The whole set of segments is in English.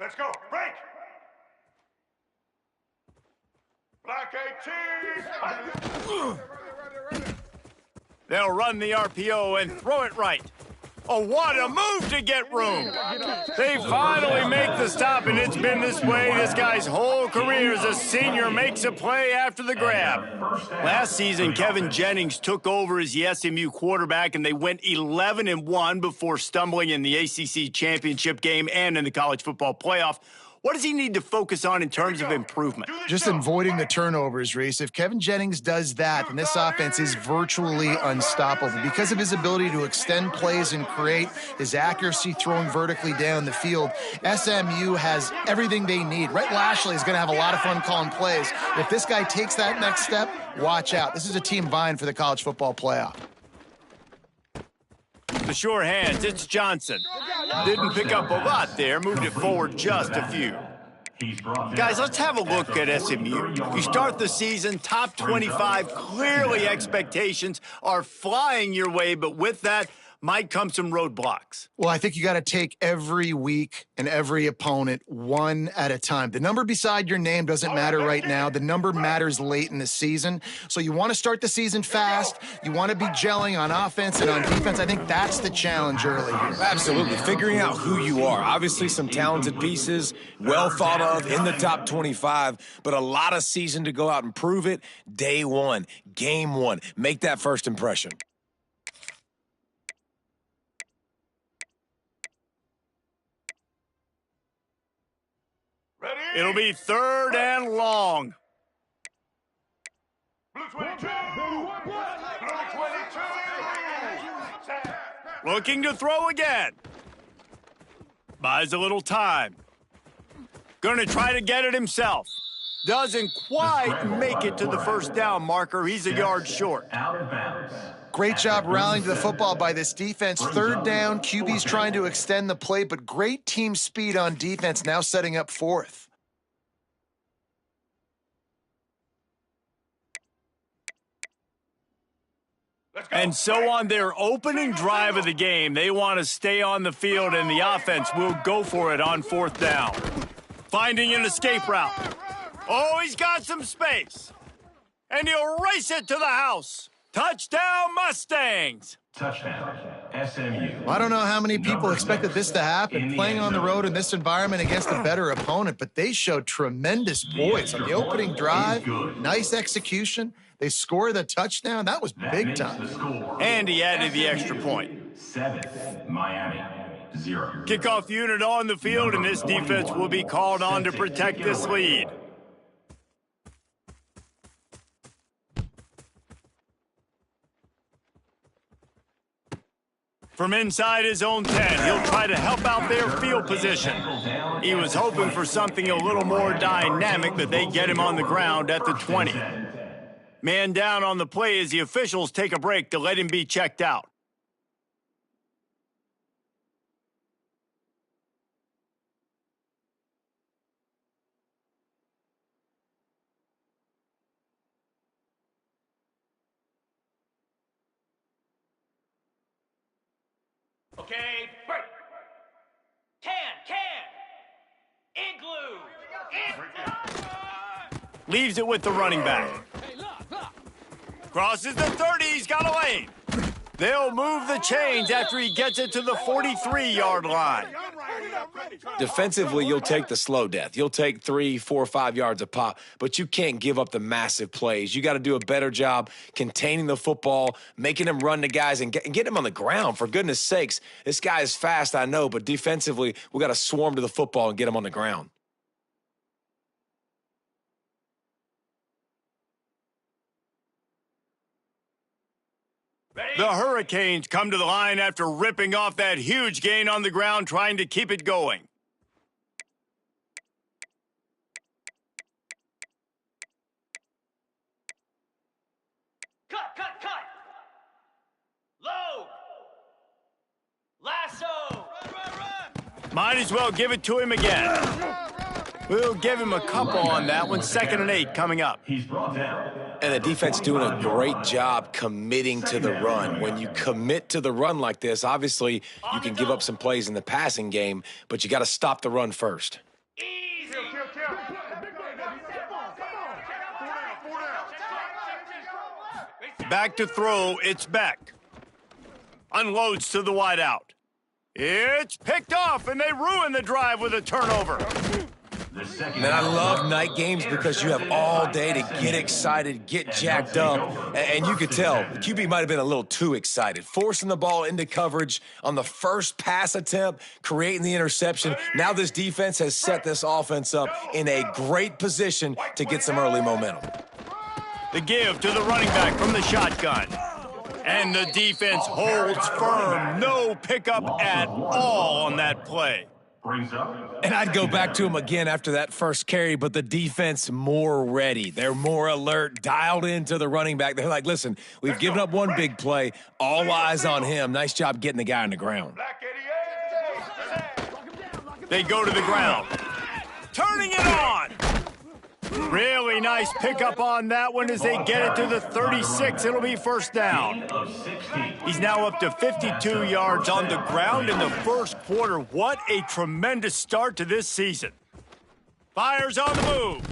Let's go. Break. Black 18. They'll run the RPO and throw it right. Oh, what a move to get room. They finally make the stop, and it's been this way this guy's whole career as a senior makes a play after the grab. Last season, Kevin Jennings took over as the SMU quarterback, and they went 11-1 before stumbling in the ACC championship game and in the college football playoff. What does he need to focus on in terms of improvement? Just avoiding the turnovers, Reese. If Kevin Jennings does that, then this offense is virtually unstoppable because of his ability to extend plays and create, his accuracy throwing vertically down the field. SMU has everything they need. Rhett Lashley is going to have a lot of fun calling plays. If this guy takes that next step, watch out. This is a team vying for the college football playoff. The sure hands, it's Johnson. Didn't pick up a lot there, moved it forward just a few. Guys, let's have a look at SMU. You start the season, top 25, clearly expectations are flying your way, but with that might come some roadblocks. Well, I think you got to take every week and every opponent one at a time. The number beside your name doesn't matter right now. The number matters late in the season. So you want to start the season fast. You want to be gelling on offense and on defense. I think that's the challenge early here. Absolutely. Figuring out who you are. Obviously, some talented pieces, well thought of in the top 25, but a lot of season to go out and prove it. Day one, game one. Make that first impression. It'll be 3rd and long. Blue 22. Blue 22. Looking to throw again. Buys a little time. Gonna try to get it himself. Doesn't quite make it to the first down marker. He's a yard short. Great job rallying to the football by this defense. 3rd down, QB's trying to extend the play, but great team speed on defense, now setting up 4th. And so on their opening drive of the game, they want to stay on the field, and the offense will go for it on 4th down. Finding an escape route. Oh, he's got some space. And he'll race it to the house. Touchdown, Mustangs! Touchdown, SMU. I don't know how many people expected this to happen, playing on the road in this environment against a better opponent, but they showed tremendous poise on the opening drive. Nice execution. They score the touchdown. That was big time. And he added the extra point. 7, Miami, 0. Kickoff unit on the field, and this defense will be called on to protect this lead. From inside his own 10, he'll try to help out their field position. He was hoping for something a little more dynamic, but they get him on the ground at the 20. Man down on the play as the officials take a break to let him be checked out. Okay, break. Igloo. Leaves it with the running back. Crosses the 30, he's got a lane. They'll move the chains after he gets it to the 43-yard line. Defensively, you'll take the slow death. You'll take 3, 4, 5 yards a pop, but you can't give up the massive plays. You got to do a better job containing the football, making them run to guys, and get him on the ground. For goodness sakes, this guy is fast, I know, but defensively, we got to swarm to the football and get him on the ground. The Hurricanes come to the line after ripping off that huge gain on the ground, trying to keep it going. Cut. Low. Lasso. Might as well give it to him again. We'll give him a couple on that one. 2nd and 8 coming up. He's brought down. And the defense doing a great job committing to the run. When you commit to the run like this, obviously you can give up some plays in the passing game, but you got to stop the run first. Easy. Kill. Back to throw, it's Beck. Unloads to the wideout. It's picked off, and they ruin the drive with a turnover. The second Man, I down. love night games because you have all day to get excited, get jacked up, and you could tell the QB might have been a little too excited, forcing the ball into coverage on the first pass attempt, creating the interception. Now this defense has set this offense up in a great position to get some early momentum. The give to the running back from the shotgun. And the defense holds firm. No pickup at all on that play. Brings up. And I'd go back to him again after that first carry, but the defense more ready. They're more alert, dialed into the running back. They're like, listen, we've given up one big play. All eyes on him. Nice job getting the guy on the ground. Black 88. They go to the ground. Turning it on. Really nice pickup on that one as they get it to the 36. It'll be first down. Of 16. He's now up to 52 yards on the ground in the first quarter. What a tremendous start to this season. Fires on the move.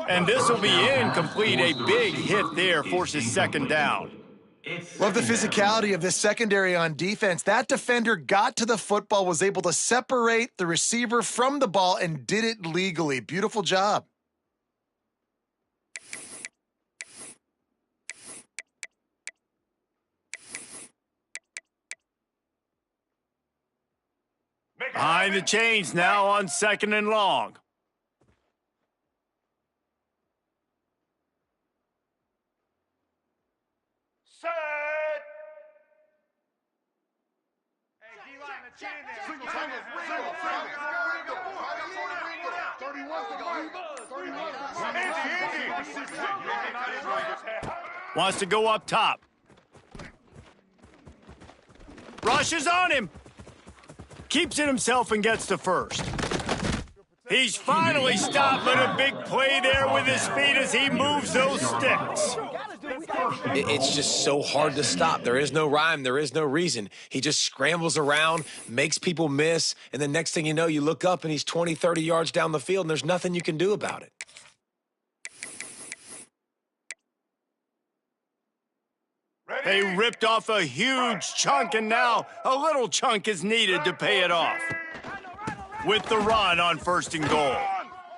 And this will be incomplete. A big hit there forces second down. Love the physicality of this secondary on defense. That defender got to the football, was able to separate the receiver from the ball, and did it legally. Beautiful job. Behind the chains now on second and long. Set. Hey, D-line, let's get in there. Single. 31. Wants to go up top. Rushes on him. Keeps it himself and gets to first. He's finally stopped, but a big play there with his feet as he moves those sticks. It's just so hard to stop. There is no rhyme. There is no reason. He just scrambles around, makes people miss, and the next thing you know, you look up and he's 20, 30 yards down the field, and there's nothing you can do about it. They ripped off a huge chunk, and now a little chunk is needed to pay it off. With the run on first and goal.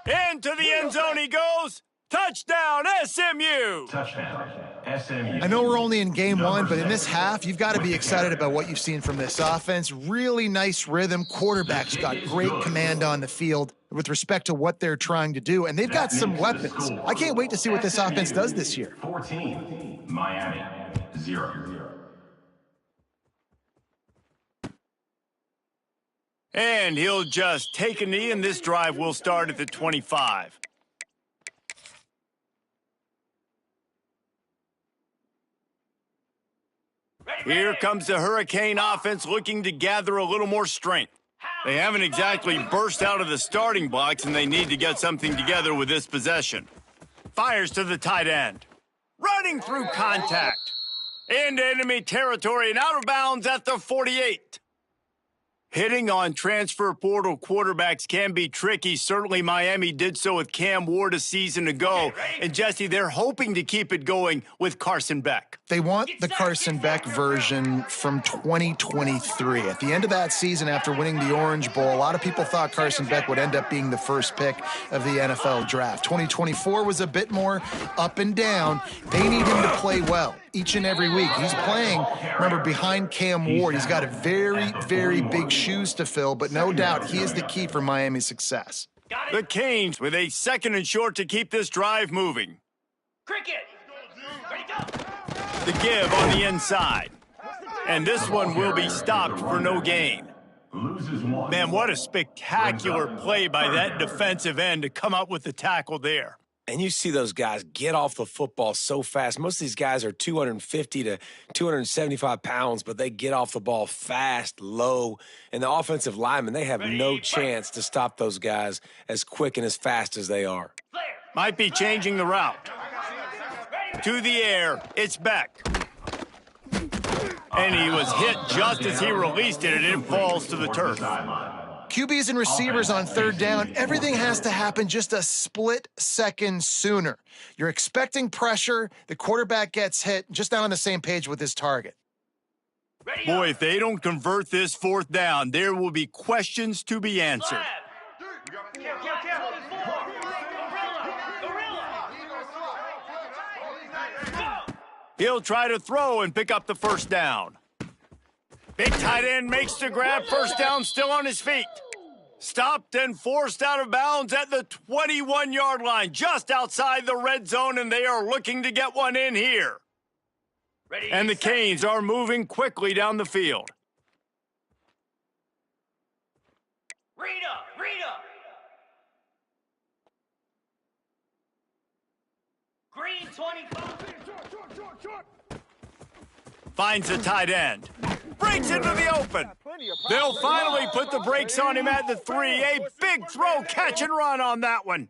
Into the end zone he goes. Touchdown, SMU! Touchdown. SMU. I know we're only in game one, but in this half, you've got to be excited about what you've seen from this offense. Really nice rhythm. Quarterback's got great command on the field with respect to what they're trying to do, and they've got some weapons. I can't wait to see what this offense does this year. 14. Miami. 0. And he'll just take a knee, and this drive will start at the 25. Here comes the Hurricane offense looking to gather a little more strength. They haven't exactly burst out of the starting blocks, and they need to get something together with this possession. Fires to the tight end. Running through contact. Into enemy territory and out of bounds at the 48. Hitting on transfer portal quarterbacks can be tricky. Certainly Miami did so with Cam Ward a season ago. And Jesse, they're hoping to keep it going with Carson Beck. They want the Carson Beck version from 2023. At the end of that season, after winning the Orange Bowl, a lot of people thought Carson Beck would end up being the first pick of the NFL draft. 2024 was a bit more up and down. They need him to play well each and every week. He's playing, remember, behind Cam Ward. He's got a very, very big shoes to fill, but no doubt he is the key for Miami's success. The Canes with a second and short to keep this drive moving. Cricket. Ready, go. The give on the inside. And this one will be stopped for no gain. Loses 1. Man, what a spectacular play by that defensive end to come up with the tackle there. And you see those guys get off the football so fast. Most of these guys are 250 to 275 pounds, but they get off the ball fast, low. And the offensive linemen, they have no chance to stop those guys as quick and as fast as they are. Might be changing the route. To the air, it's Beck. And he was hit just as he released it, and it falls to the turf. QBs and receivers on third down, everything has to happen just a split second sooner. You're expecting pressure, the quarterback gets hit, just not on the same page with his target. Boy, if they don't convert this fourth down, there will be questions to be answered. He'll try to throw and pick up the first down. Big tight end makes the grab, first down, still on his feet. Stopped and forced out of bounds at the 21-yard line, just outside the red zone, and they are looking to get one in here. And the Canes are moving quickly down the field. Rita! Green 25. Finds the tight end. Breaks into the open. They'll finally put the brakes on him at the 3. A big throw, catch and run on that one.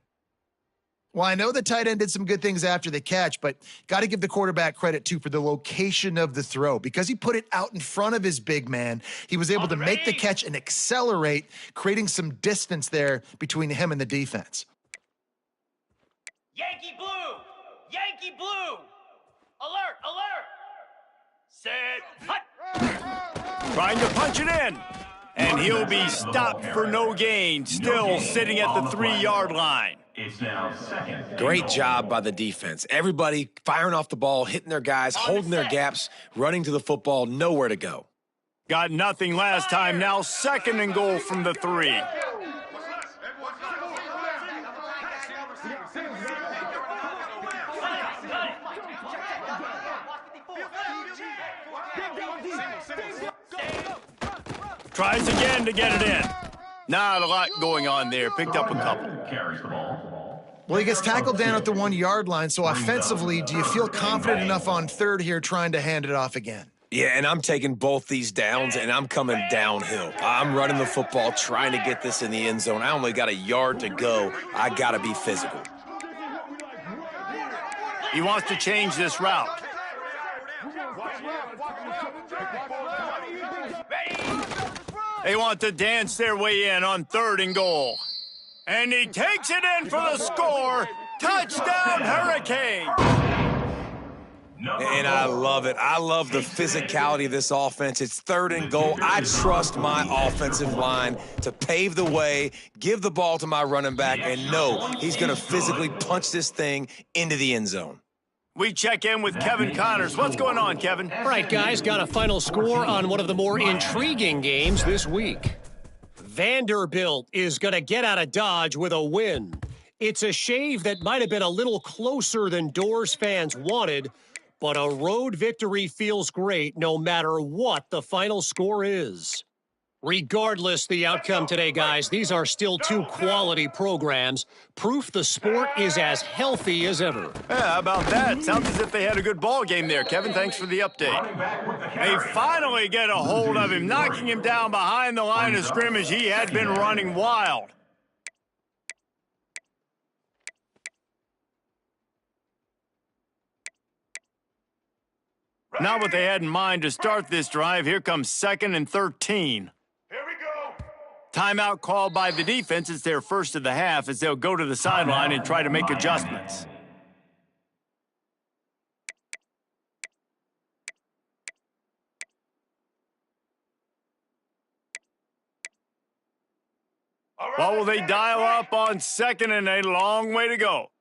Well, I know the tight end did some good things after the catch, but got to give the quarterback credit, too, for the location of the throw. Because he put it out in front of his big man, he was able to make the catch and accelerate, creating some distance there between him and the defense. Yankee blue! Alert! Set, hut! Trying to punch it in. And he'll be stopped for no gain, still sitting at the 3-yard line. It's now second. Great job by the defense. Everybody firing off the ball, hitting their guys, holding their gaps, running to the football, nowhere to go. Got nothing last time, now second and goal from the 3. Tries again to get it in. Not a lot going on there. Picked up a couple. Carries the ball. Well, he gets tackled down at the 1-yard line, so offensively, do you feel confident enough on third here trying to hand it off again? Yeah, and I'm taking both these downs, and I'm coming downhill. I'm running the football, trying to get this in the end zone. I only got a yard to go. I got to be physical. He wants to change this route. They want to dance their way in on third and goal. And he takes it in for the score. Touchdown, Hurricane! And I love it. I love the physicality of this offense. It's third and goal. I trust my offensive line to pave the way, give the ball to my running back, and know he's going to physically punch this thing into the end zone. We check in with Kevin Connors. What's going on, Kevin? All right, guys, got a final score on one of the more intriguing games this week. Vanderbilt is going to get out of Dodge with a win. It's a shave that might have been a little closer than Doors fans wanted, but a road victory feels great no matter what the final score is. Regardless the outcome today, guys, these are still two quality programs. Proof the sport is as healthy as ever. Yeah, how about that? Sounds as if they had a good ball game there, Kevin. Thanks for the update. They finally get a hold of him, knocking him down behind the line of scrimmage. He had been running wild. Not what they had in mind to start this drive. Here comes 2nd and 13. Timeout called by the defense. It's their first of the half as they'll go to the sideline and try to make adjustments. What will they dial up on 2nd and a long way to go?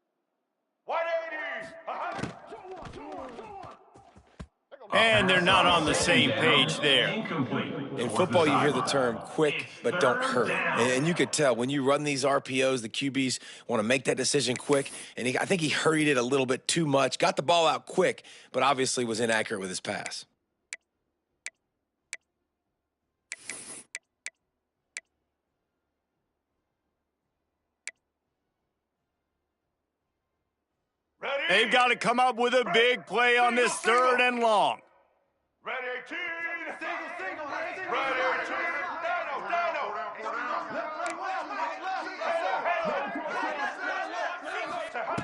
And they're not on the same page there. In football, you hear the term quick, but don't hurry. And you could tell when you run these RPOs, the QBs want to make that decision quick. And I think he hurried it a little bit too much, got the ball out quick, but obviously was inaccurate with his pass. They've got to come up with a big play on this 3rd and long. Ready, team. Ready, team.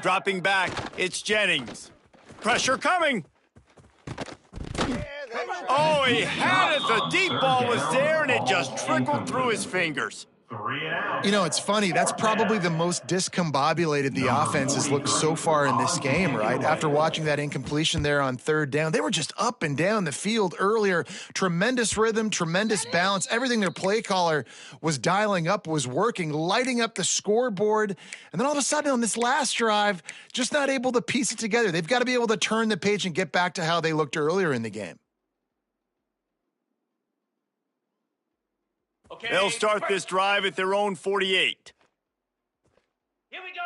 Dropping back, it's Jennings. Pressure coming. Oh, he had it. The deep ball was there, and it just trickled through his fingers. 3 and out. You know, it's funny. That's probably the most discombobulated the offense has looked so far in this game, right? After watching that incompletion there on third down, they were just up and down the field earlier. Tremendous rhythm, tremendous balance. Everything their play caller was dialing up was working, lighting up the scoreboard. And then all of a sudden on this last drive, just not able to piece it together. They've got to be able to turn the page and get back to how they looked earlier in the game. Okay. They'll start this drive at their own 48. Here we go.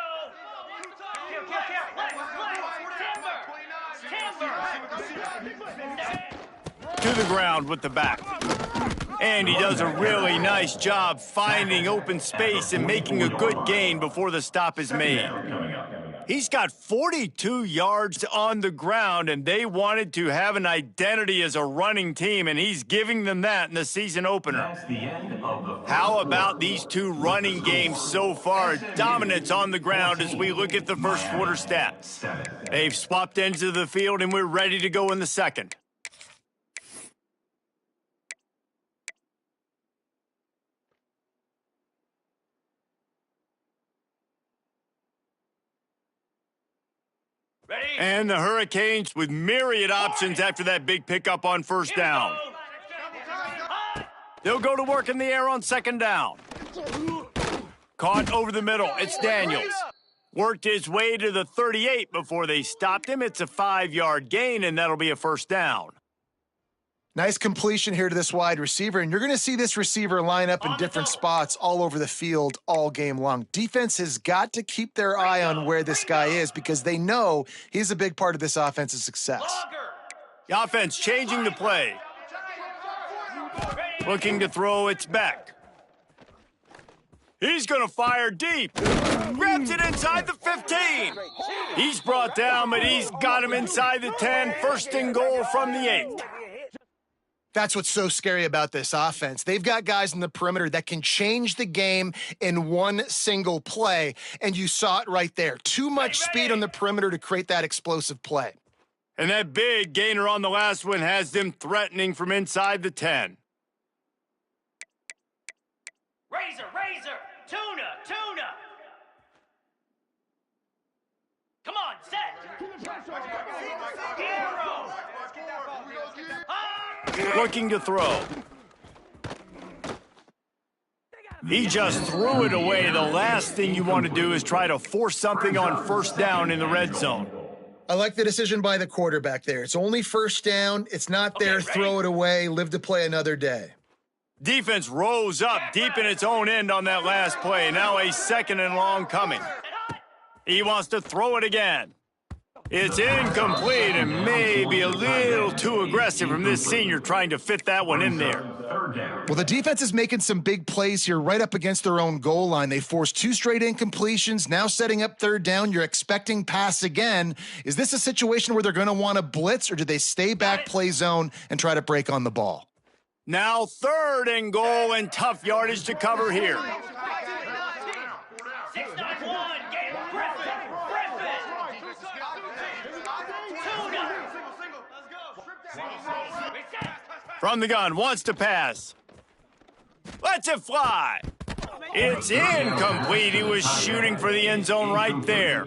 To the ground with the back. And he does a really nice job finding open space and making a good gain before the stop is made. He's got 42 yards on the ground, and they wanted to have an identity as a running team, and he's giving them that in the season opener. That's the end of the How about these two running games so far? Dominance on the ground as we look at the first quarter stats. They've swapped ends of the field, and we're ready to go in the second. Ready? And the Hurricanes with myriad options after that big pickup on first down. They'll go to work in the air on second down. Caught over the middle. It's Daniels. Worked his way to the 38 before they stopped him. It's a 5-yard gain, and that'll be a first down. Nice completion here to this wide receiver, and you're going to see this receiver line up in different spots all over the field all game long. Defense has got to keep their eye on where this guy is because they know he's a big part of this offense's success. The offense changing the play. Looking to throw, it's Beck. He's going to fire deep. Grabs it inside the 15. He's brought down, but he's got him inside the 10. First and goal from the 8. That's what's so scary about this offense. They've got guys in the perimeter that can change the game in one single play, and you saw it right there. Too much speed on the perimeter to create that explosive play. And that big gainer on the last one has them threatening from inside the 10. Razor, tuna. Come on, set. Arrow. Looking to throw. He just threw it away. The last thing you want to do is try to force something on first down in the red zone. I like the decision by the quarterback there. It's only first down. It's not there. Okay, Throw it away. Live to play another day. Defense rose up deep in its own end on that last play. Now a second and long coming. He wants to throw it again. It's incomplete and maybe a little too aggressive from this senior trying to fit that one in there. Well, the defense is making some big plays here right up against their own goal line. They forced 2 straight incompletions, now setting up third down. You're expecting pass again. Is this a situation where they're going to want to blitz, or do they stay back, play zone, and try to break on the ball? Now third and goal and tough yardage to cover here. 6-9-1, Gale Griffin. From the gun, wants to pass. Lets it fly. It's incomplete. He was shooting for the end zone right there.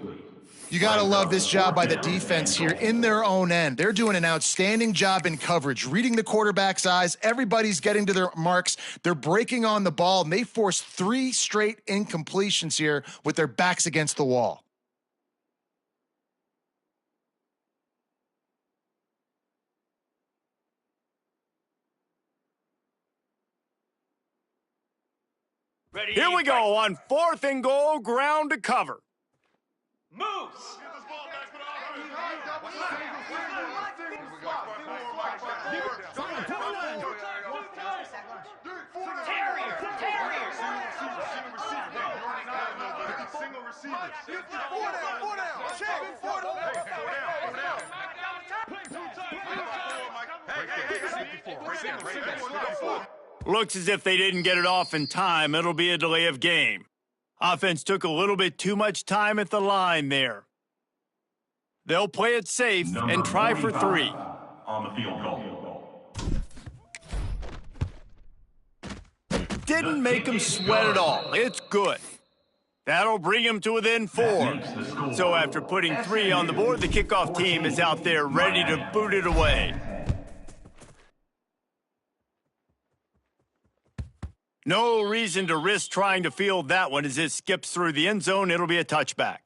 You got to love this job by the defense here in their own end. They're doing an outstanding job in coverage, reading the quarterback's eyes. Everybody's getting to their marks. They're breaking on the ball, and they forced 3 straight incompletions here with their backs against the wall. Ready? Here we go on 4th and goal, ground to cover. Moose. Looks as if they didn't get it off in time. It'll be a delay of game. Offense took a little bit too much time at the line there. They'll play it safe and try for 3. On the field goal. didn't make him sweat at all. It's good. That'll bring him to within 4. So after putting 3 on the board, the kickoff team is out there ready to boot it away. No reason to risk trying to field that one. As it skips through the end zone, it'll be a touchback.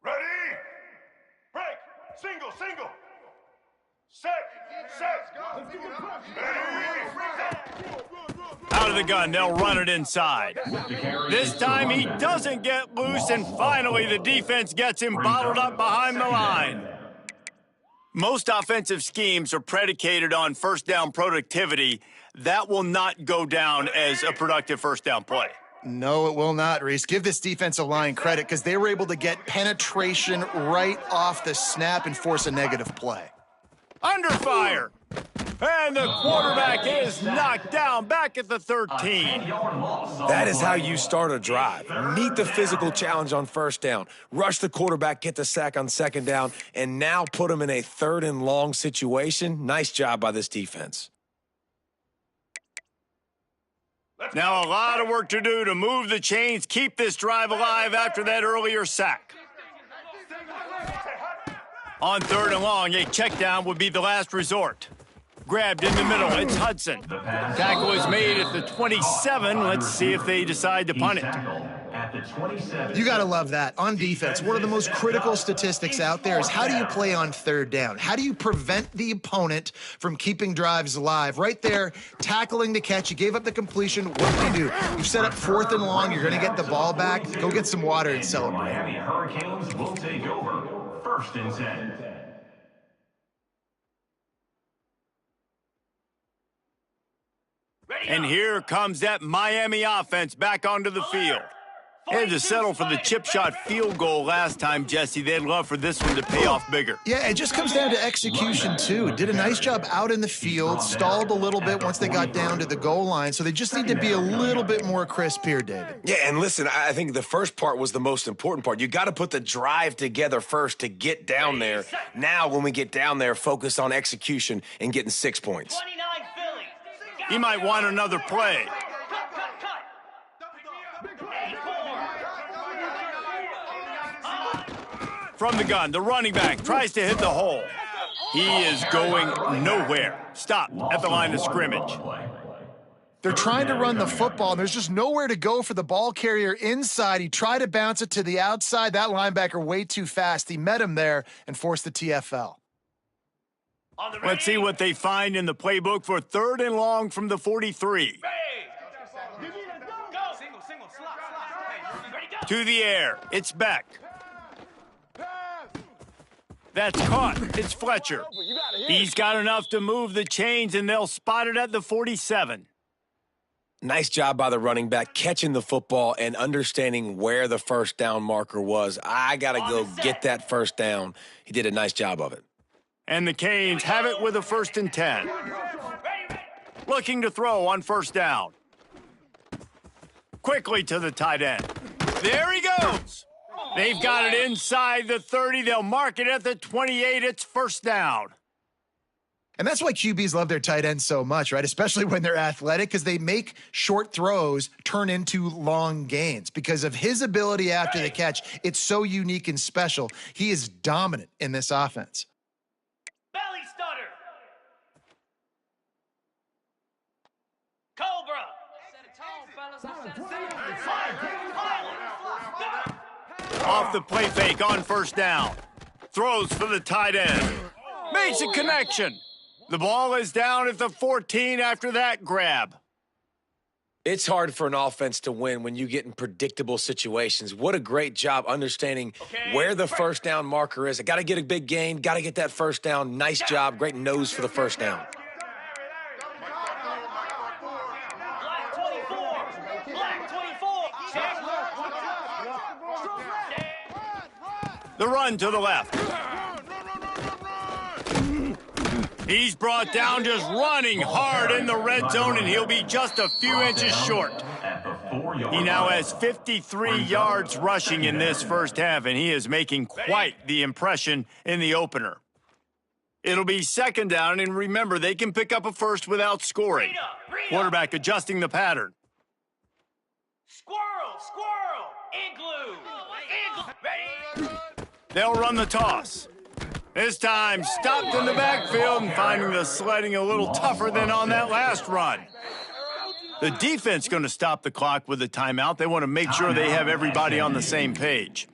Ready? Break. Single. Set. Out of the gun, they'll run it inside. This time he doesn't get loose, and finally the defense gets him bottled up behind the line. Most offensive schemes are predicated on first down productivity. That will not go down as a productive first down play. No, it will not, Reese. Give this defensive line credit because they were able to get penetration right off the snap and force a negative play. Under fire. And the quarterback is knocked down back at the 13. That is how you start a drive. Meet the physical challenge on first down. Rush the quarterback, get the sack on second down, and now put him in a 3rd and long situation. Nice job by this defense. Now a lot of work to do to move the chains, keep this drive alive after that earlier sack. On 3rd and long, a check down would be the last resort. Grabbed in the middle, it's Hudson. Tackle is made at the 27. Let's see if they decide to punt it. You got to love that. On defense, one of the most critical statistics out there is how do you play on 3rd down? How do you prevent the opponent from keeping drives alive? Right there, tackling the catch. You gave up the completion. What do? You set up 4th and long. You're going to get the ball back. Go get some water and celebrate. Miami Hurricanes will take over. 1st and 10. And here comes that Miami offense back onto the field. Had to settle for the chip shot field goal last time, Jesse. They'd love for this one to pay off bigger. Yeah, it just comes down to execution, too. Did a nice job out in the field, stalled a little bit once they got down to the goal line, so they just need to be a little bit more crisp here, David. Yeah, and listen, I think the first part was the most important part. You got to put the drive together first to get down there. Now, when we get down there, focus on execution and getting 6 points. 29 Philly. He might want another play. Cut. 8-4. From the gun, the running back tries to hit the hole. He is going nowhere. Stopped at the line of scrimmage. They're trying to run the football, and there's just nowhere to go for the ball carrier inside. He tried to bounce it to the outside. That linebacker way too fast. He met him there and forced the TFL. Let's see what they find in the playbook for 3rd and long from the 43. To the air. It's Beck. That's caught. It's Fletcher. He's got enough to move the chains, and they'll spot it at the 47. Nice job by the running back, catching the football and understanding where the first down marker was. I got to go get that first down. He did a nice job of it. And the Canes have it with a 1st and 10. Looking to throw on first down. Quickly to the tight end. There he goes. They've got it inside the 30. They'll mark it at the 28. It's first down. And that's why QBs love their tight ends so much, right? Especially when they're athletic, because they make short throws turn into long gains. Because of his ability after the catch, it's so unique and special. He is dominant in this offense. Belly stutter. Cobra. Off the play fake on first down. Throws for the tight end. Makes a connection. The ball is down at the 14 after that grab. It's hard for an offense to win when you get in predictable situations. What a great job understanding where the first down marker is. I got to get a big gain, got to get that first down. Nice job, great nose for the first down. Black 24. The run to the left. He's brought down just running hard in the red zone, and he'll be just a few inches short. He now has 53 yards rushing in this first half, and he is making quite the impression in the opener. It'll be second down, and remember, they can pick up a first without scoring. Quarterback adjusting the pattern. Squirrel, squirrel, igloo, igloo. Ready? They'll run the toss. This time, stopped in the backfield and finding the sledding a little tougher than on that last run. The defense going to stop the clock with a timeout. They want to make sure they have everybody on the same page.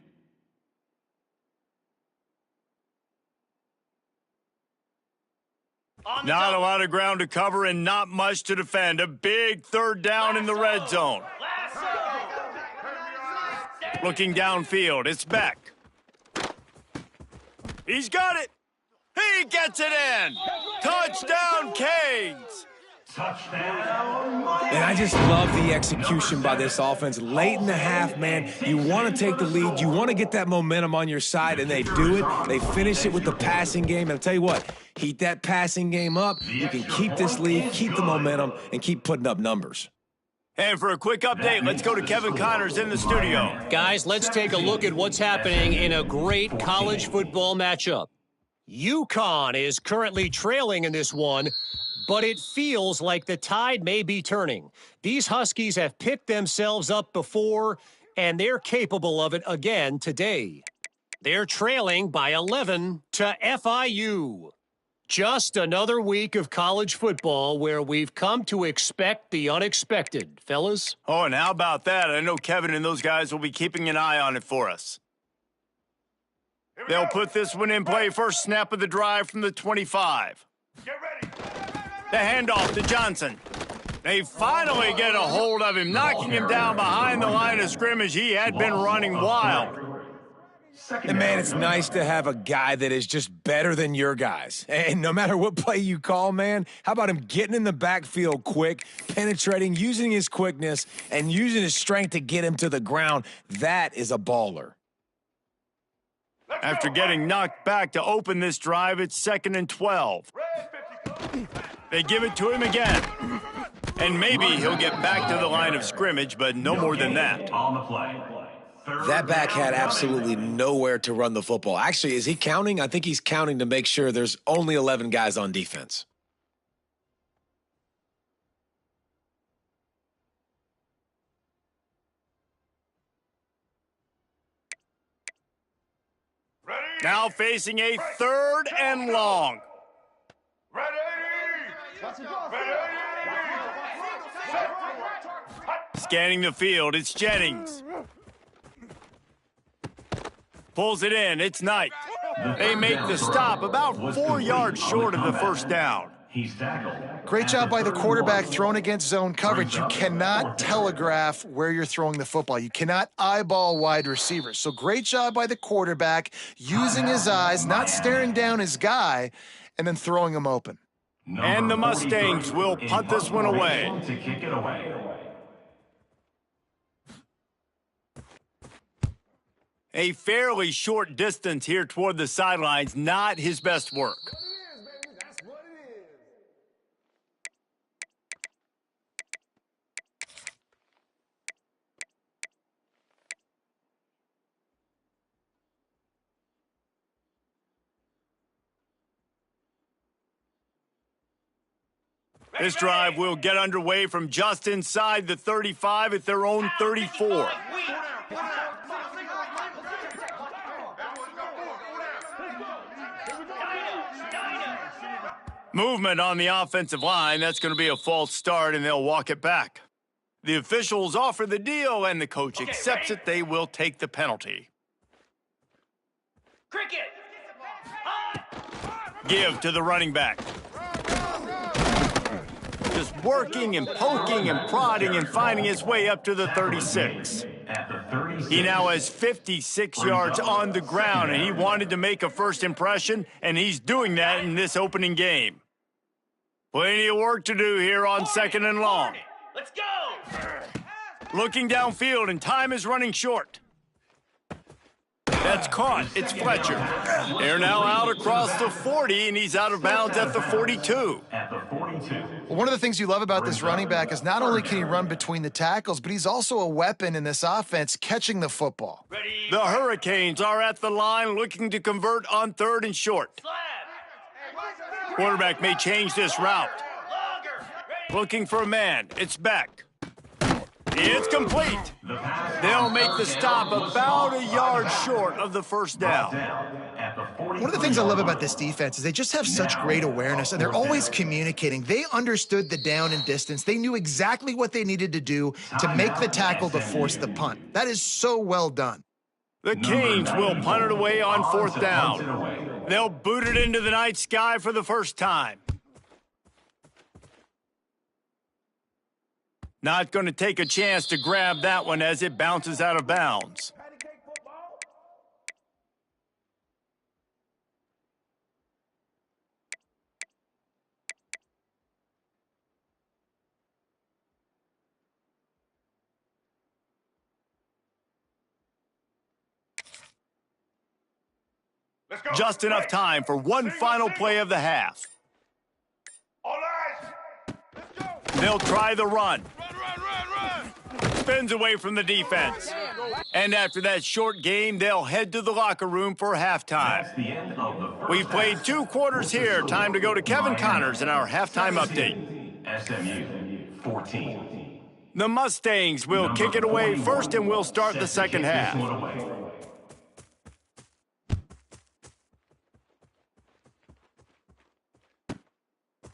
Not a lot of ground to cover and not much to defend. A big third down in the red zone. Looking downfield, it's Beck. He's got it. He gets it in. Touchdown, Canes. And I just love the execution by this offense. Late in the half, man, you want to take the lead. You want to get that momentum on your side, and they do it. They finish it with the passing game. And I'll tell you what, heat that passing game up. You can keep this lead, keep the momentum, and keep putting up numbers. And for a quick update, let's go to Kevin Connors in the studio. Guys, let's take a look at what's happening in a great college football matchup. UConn is currently trailing in this one, but it feels like the tide may be turning. These Huskies have picked themselves up before, and they're capable of it again today. They're trailing by 11 to FIU. Just another week of college football where we've come to expect the unexpected, fellas. Oh, and how about that? I know Kevin and those guys will be keeping an eye on it for us. They'll put this one in play. First snap of the drive from the 25. Get ready. The handoff to Johnson. They finally get a hold of him, knocking him down behind the line of scrimmage. He had been running wild. And, man, it's nice to have a guy that is just better than your guys. And no matter what play you call, man, how about him getting in the backfield quick, penetrating, using his quickness, and using his strength to get him to the ground? That is a baller. After getting knocked back to open this drive, it's 2nd and 12. They give it to him again. And maybe he'll get back to the line of scrimmage, but no more than that. On the play. That back had absolutely nowhere to run the football. Actually, is he counting? I think he's counting to make sure there's only 11 guys on defense. Ready. Now facing a 3rd and long. Ready. Ready. Scanning the field, it's Jennings. Pulls it in, it's Knight. They make the stop about 4 yards short of the first down. He's tackled. Great job by the quarterback thrown against zone coverage. You cannot telegraph where you're throwing the football. You cannot eyeball wide receivers. So great job by the quarterback using his eyes, not staring down his guy, and then throwing him open. And the Mustangs will punt this one away. To kick it away. A fairly short distance here toward the sidelines, not his best work. This drive will get underway from just inside the 35 at their own 34. Movement on the offensive line. That's going to be a false start, and they'll walk it back. The officials offer the deal, and the coach accepts it. They will take the penalty. Cricket. Give to the running back. Just working and poking and prodding and finding his way up to the 36. He now has 56 yards on the ground, and he wanted to make a first impression, and he's doing that in this opening game. Plenty of work to do here on 2nd and long. Let's go. Looking downfield, and time is running short. That's caught. It's Fletcher. They're now out across the 40, and he's out of bounds at the 42. Well, one of the things you love about this running back is not only can he run between the tackles, but he's also a weapon in this offense catching the football. Ready. The Hurricanes are at the line looking to convert on 3rd and short. Slap. Quarterback may change this route. Longer. Ready. Looking for a man. It's Beck. It's complete. They'll make the stop about a yard short of the first down. One of the things I love about this defense is they just have such great awareness, and they're always communicating. They understood the down and distance. They knew exactly what they needed to do to make the tackle to force the punt. That is so well done. The Canes will punt it away on fourth down. They'll boot it into the night sky for the first time. Not going to take a chance to grab that one as it bounces out of bounds. Let's go. Just enough time for one final play of the half. All eyes. Let's go. They'll try the run. Run. Spins away from the defense. And after that short game, they'll head to the locker room for halftime. We've played 2 quarters here. Time to go to Kevin Connors in our halftime update. SMU 14. The Mustangs will kick it away first, and we'll start the second half.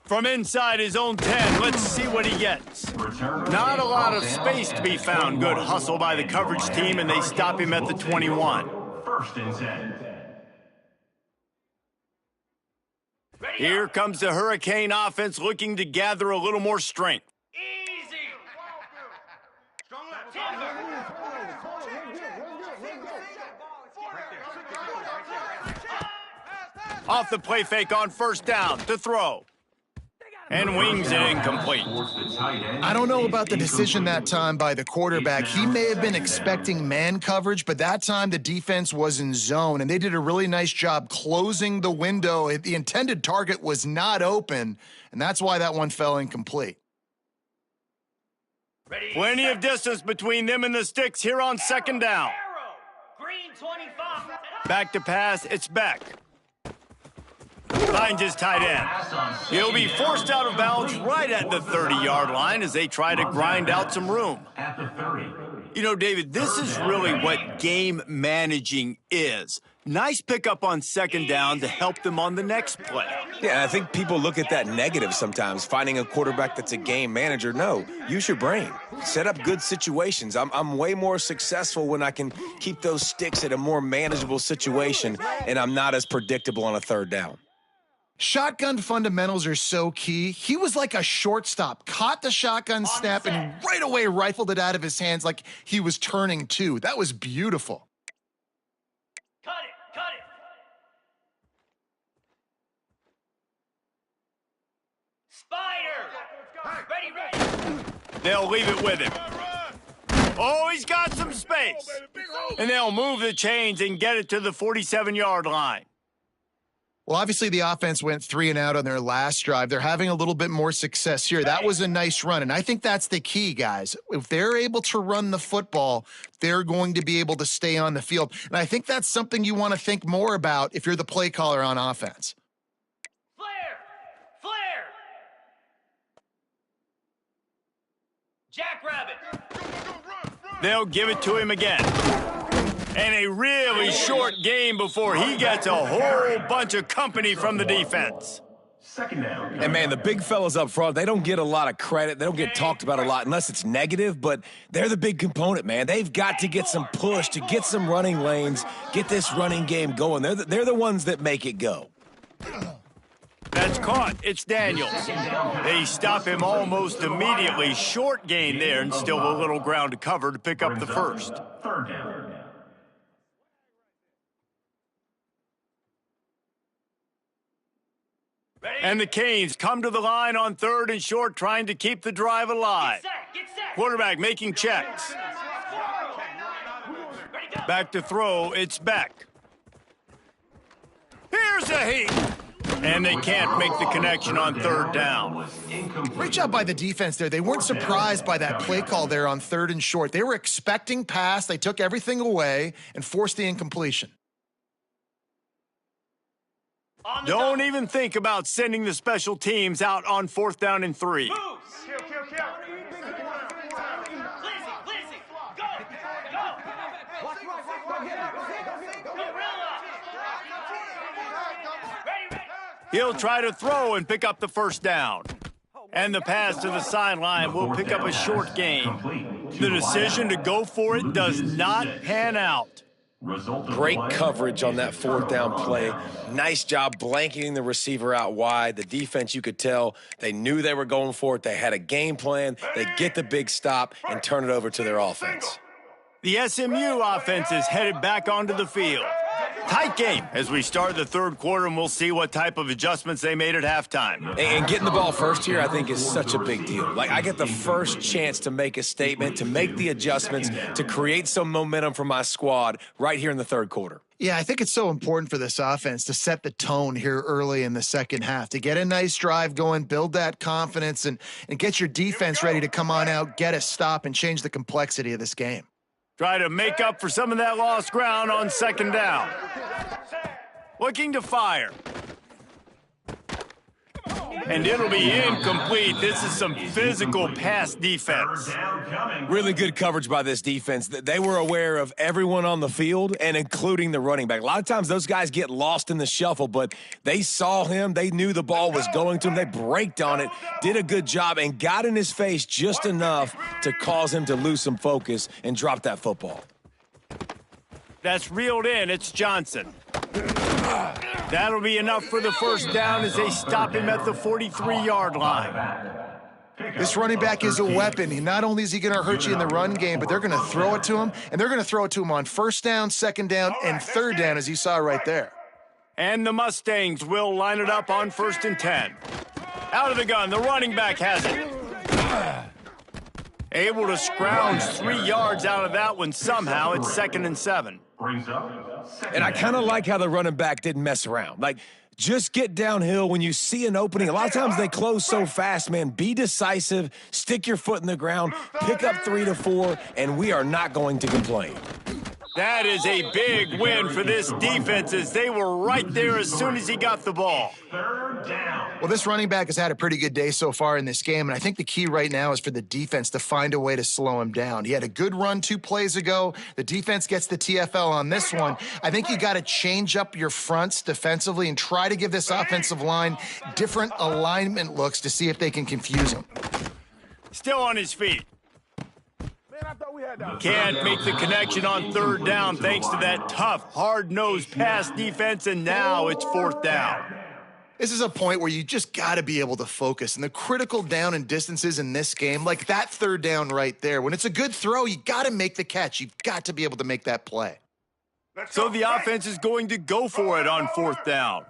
From inside his own 10, let's see what he gets. Not a lot of space to be found. Good hustle by the coverage team, and they stop him at the 21. First and 10. Here comes the Hurricane offense looking to gather a little more strength. Easy. Off the play fake on first down to throw. And wings it incomplete. I don't know about the decision that time by the quarterback. He may have been expecting man coverage, but that time the defense was in zone, and they did a really nice job closing the window. The intended target was not open, and that's why that one fell incomplete. Plenty of distance between them and the sticks here on second down. Green 25. Back to pass, it's Beck. Finds his tight end. He'll be forced out of bounds right at the 30-yard line as they try to grind out some room. You know, David, this is really what game managing is. Nice pickup on second down to help them on the next play. Yeah, I think people look at that negative sometimes, finding a quarterback that's a game manager. No, use your brain. Set up good situations. I'm way more successful when I can keep those sticks at a more manageable situation, and I'm not as predictable on a third down. Shotgun fundamentals are so key. He was like a shortstop, caught the shotgun snap and right away rifled it out of his hands like he was turning two. That was beautiful. Cut it. Spider. Ready. They'll leave it with him. Oh, he's got some space. And they'll move the chains and get it to the 47-yard line. Well, obviously the offense went 3 and out on their last drive. They're having a little bit more success here. That was a nice run, and I think that's the key, guys. If they're able to run the football, they're going to be able to stay on the field. And I think that's something you want to think more about if you're the play caller on offense. Flare. Jackrabbit. They'll give it to him again. And a really short game before he gets a whole bunch of company from the defense. Second down. And, man, the big fellas up front, they don't get a lot of credit. They don't get talked about a lot unless it's negative, but they're the big component, man. They've got to get some push to get some running lanes, get this running game going. They're the ones that make it go. That's caught. It's Daniels. They stop him almost immediately. Short gain there and still a little ground to cover to pick up the first. Third down. And the Canes come to the line on 3rd and short, trying to keep the drive alive. Get set. Quarterback making checks. Back to throw, it's Beck. Here's a heat. And they can't make the connection on 3rd down. Great job by the defense there. They weren't surprised by that play call there on 3rd and short. They were expecting pass. They took everything away and forced the incompletion. On the Don't double. even think about sending the special teams out on 4th down and 3. Moves. Kill. Lizzie. Go. Gorilla. Ready. He'll try to throw and pick up the 1st down. And the pass to the sideline will pick up a short gain. The decision to go for it does not pan out. Great coverage on that 4th down play. Nice job blanketing the receiver out wide. The defense, you could tell, they knew they were going for it. They had a game plan. They get the big stop and turn it over to their offense. The SMU offense is headed back onto the field. Tight game as we start the 3rd quarter, and we'll see what type of adjustments they made at halftime. And getting the ball first here, I think, is such a big deal. Like, I get the first chance to make a statement, to make the adjustments, to create some momentum for my squad right here in the 3rd quarter. Yeah, I think it's so important for this offense to set the tone here early in the second half, to get a nice drive going, build that confidence, and get your defense ready to come on out, get a stop, and change the complexity of this game. Try to make up for some of that lost ground on 2nd down. Looking to fire. And it'll be incomplete. This is some physical pass defense. Really good coverage by this defense. They were aware of everyone on the field and including the running back. A lot of times those guys get lost in the shuffle, but they saw him. They knew the ball was going to him. They braked on it, did a good job, and got in his face just enough to cause him to lose some focus and drop that football. That's reeled in. It's Johnson. That'll be enough for the 1st down as they stop him at the 43-yard line. This running back is a weapon. Not only is he going to hurt you in the run game, but they're going to throw it to him, and they're going to throw it to him on 1st down, 2nd down, and 3rd down, as you saw right there. And the Mustangs will line it up on 1st and 10. Out of the gun, the running back has it. Able to scrounge 3 yards out of that one somehow. It's 2nd and 7. And I kind of like how the running back didn't mess around. Like, just get downhill when you see an opening. A lot of times they close so fast, man. Be decisive, stick your foot in the ground, pick up 3 to 4, and we are not going to complain. That is a big win for this defense as they were right there as soon as he got the ball. 3rd down. Well, this running back has had a pretty good day so far in this game, and I think the key right now is for the defense to find a way to slow him down. He had a good run 2 plays ago. The defense gets the TFL on this one. I think you got to change up your fronts defensively and try to give this offensive line different alignment looks to see if they can confuse him. Still on his feet. Can't make the connection on 3rd down thanks to that tough, hard-nosed pass defense, and now it's 4th down. This is a point where you just got to be able to focus. And the critical down and distances in this game, like that 3rd down right there, when it's a good throw, you got to make the catch. You've got to be able to make that play. So the offense is going to go for it on 4th down.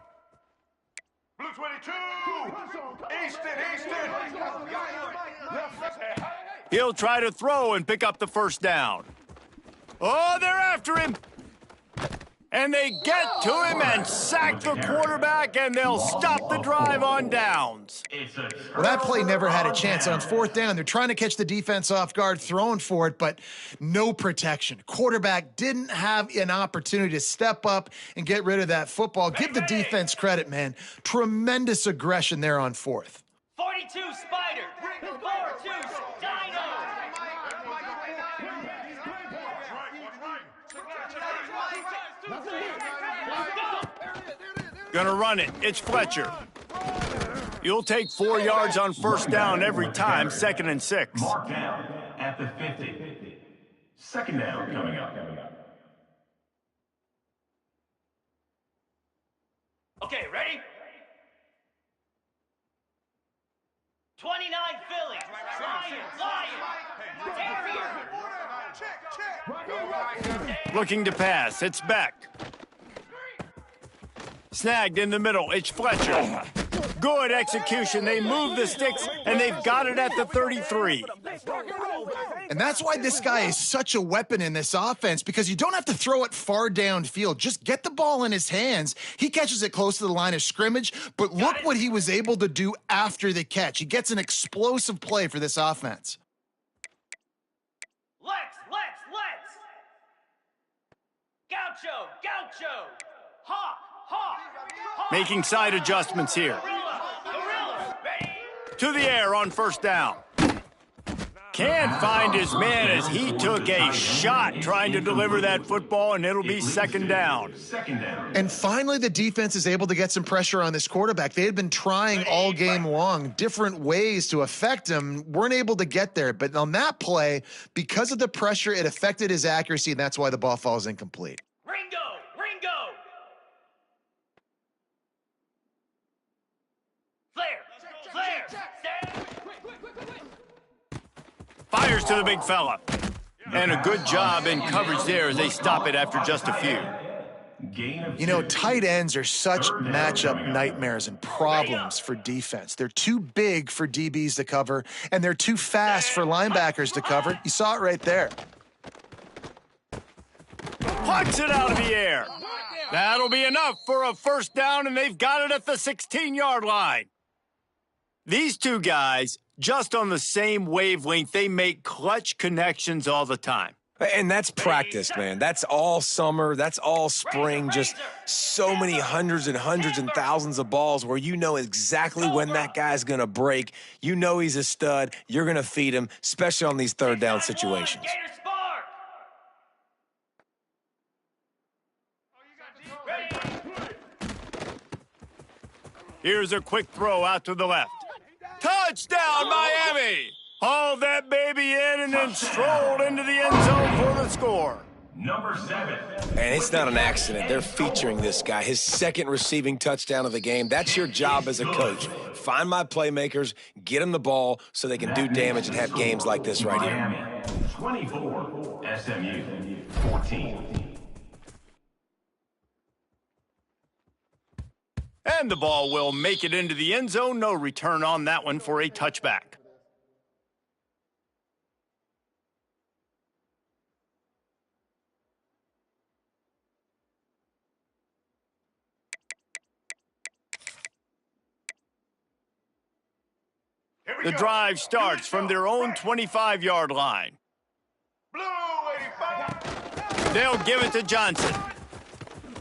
Blue 22. Easton. He'll try to throw and pick up the 1st down. Oh, they're after him. And they get to him and sack the quarterback, and they'll stop the drive on downs. Well, that play never had a chance. On 4th down, they're trying to catch the defense off guard, throwing for it, but no protection. Quarterback didn't have an opportunity to step up and get rid of that football. Give the defense credit, man. Tremendous aggression there on 4th. 42 Spider. 4-2 Dino. Gonna run it. It's Fletcher. You'll take 4 yards on 1st down every time, 2nd and 6. Mark down at the 50. 2nd down coming up. Okay, ready? 29 Phillies. Lion. Terrier. Looking to pass. It's Beck. Snagged in the middle. It's Fletcher. Good execution. They move the sticks, and they've got it at the 33. And that's why this guy is such a weapon in this offense, because you don't have to throw it far downfield. Just get the ball in his hands. He catches it close to the line of scrimmage, but look what he was able to do after the catch. He gets an explosive play for this offense. Let's. Gaucho. Hawk. Making side adjustments here. To the air on first down. Can't find his man as he took a shot trying to deliver that football, and it'll be second down. And finally, the defense is able to get some pressure on this quarterback. They had been trying all game long different ways to affect him, weren't able to get there. But on that play, because of the pressure, it affected his accuracy, and that's why the ball falls incomplete. Ringo! Flare! Stand! Fires to the big fella. And a good job in coverage there as they stop it after just a few. You know, tight ends are such matchup nightmares and problems for defense. They're too big for DBs to cover, and they're too fast for linebackers to cover. You saw it right there. Plucks it out of the air. That'll be enough for a first down, and they've got it at the 16-yard line. These two guys, just on the same wavelength, they make clutch connections all the time. And that's practice, man. That's all summer. That's all spring. Just so many hundreds and thousands of balls where you know exactly when that guy's going to break. You know he's a stud. You're going to feed him, especially on these third down situations. Here's a quick throw out to the left. Touchdown, Miami! Hauled that baby in and then strolled into the end zone for the score. Number 7. And it's not an accident. They're featuring this guy. His second receiving touchdown of the game. That's your job as a coach. Find my playmakers, get them the ball so they can do damage and have games like this right here. Miami, 24. SMU, 14. And the ball will make it into the end zone. No return on that one for a touchback. The drive starts from their own 25-yard line. Blue 85. They'll give it to Johnson.